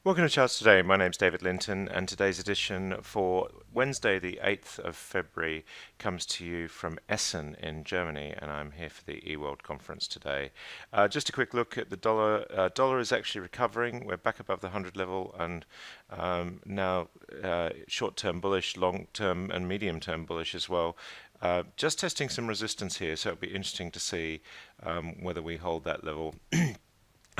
Welcome to Charts Today. My name's David Linton, and today's edition for Wednesday, the 8th of February, comes to you from Essen in Germany, and I'm here for the eWorld conference today. Just a quick look at the dollar. Dollar is actually recovering. We're back above the 100 level, and now short-term bullish, long-term and medium-term bullish as well. Just testing some resistance here, so it'll be interesting to see whether we hold that level.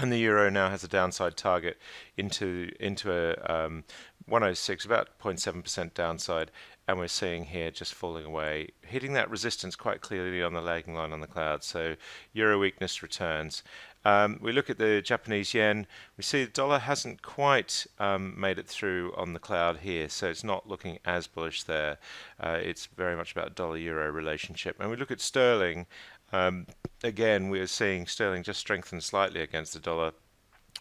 And the euro now has a downside target into a 106, about 0.7% downside, and we're seeing here just falling away, hitting that resistance quite clearly on the lagging line on the cloud. So euro weakness returns. We look at the Japanese yen. We see the dollar hasn't quite made it through on the cloud here, so it's not looking as bullish there. It's very much about dollar-euro relationship. And we look at sterling. Again, we're seeing sterling just strengthen slightly against the dollar.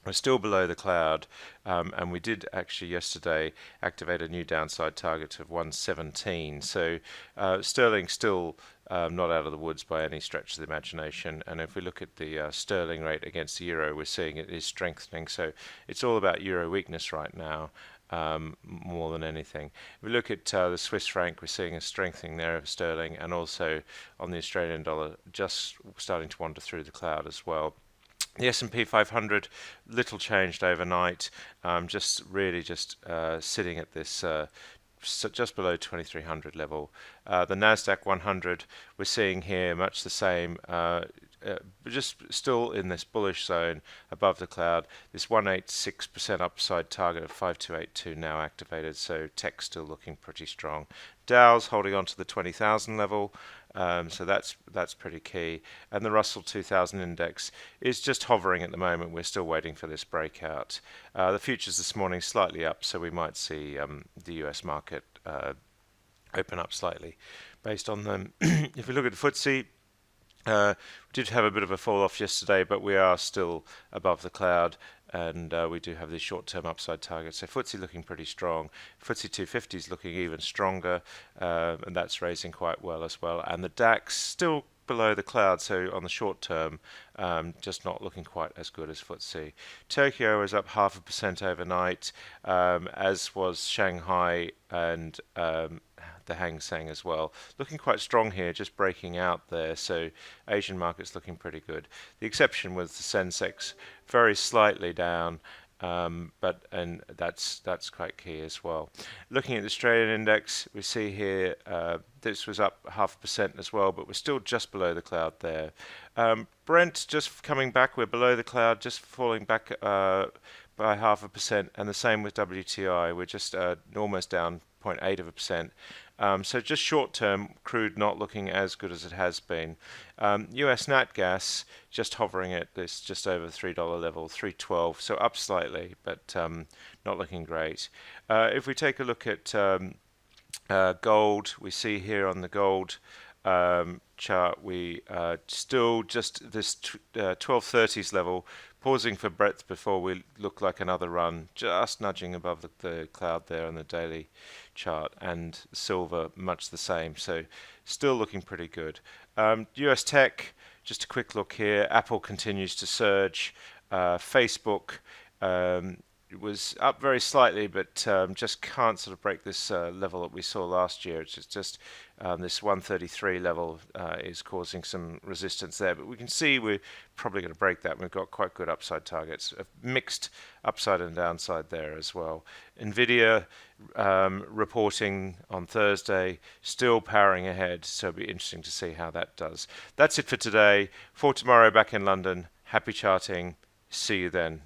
We're still below the cloud, and we did actually yesterday activate a new downside target of 117. So sterling still not out of the woods by any stretch of the imagination. And if we look at the sterling rate against the euro, we're seeing it is strengthening. So it's all about euro weakness right now. More than anything. If we look at the Swiss franc, we're seeing a strengthening there of sterling, and also on the Australian dollar, just starting to wander through the cloud as well. The S&P 500, little changed overnight, just really just sitting at this just below 2300 level. The Nasdaq 100, we're seeing here much the same. Just still in this bullish zone above the cloud. This 186% upside target of 5282 now activated, so tech still looking pretty strong. Dow's holding on to the 20,000 level, so that's pretty key. And the Russell 2000 index is just hovering at the moment. We're still waiting for this breakout. The futures this morning slightly up, so we might see the US market open up slightly based on them. If we look at the FTSE, we did have a bit of a fall off yesterday, but we are still above the cloud, and we do have these short-term upside targets. So FTSE looking pretty strong. FTSE 250 is looking even stronger, and that's raising quite well as well. And the DAX still below the cloud, so on the short term, just not looking quite as good as FTSE. Tokyo is up 0.5% overnight, as was Shanghai and the Hang Seng as well. Looking quite strong here, just breaking out there, so Asian markets looking pretty good. The exception was the Sensex, very slightly down, but that's quite key as well. Looking at the Australian index, we see here this was up 0.5% as well, but we're still just below the cloud there. Brent just coming back, we're below the cloud, just falling back by 0.5%, and the same with WTI. We're just almost down 0.8%. So just short term, crude not looking as good as it has been. US nat gas just hovering at this just over $3 level, 312, so up slightly, but not looking great. If we take a look at gold, we see here on the gold chart, we still just this 1230s level, pausing for breath before we look like another run, just nudging above the cloud there on the daily chart, and silver much the same, so still looking pretty good. US tech, just a quick look here. Apple continues to surge. Facebook it was up very slightly, but just can't sort of break this level that we saw last year. It's just this 133 level is causing some resistance there, but we can see we're probably going to break that. We've got quite good upside targets, a mixed upside and downside there as well. Nvidia reporting on Thursday, still powering ahead, so it'll be interesting to see how that does. That's it for today. For tomorrow, back in London. Happy charting. See you then.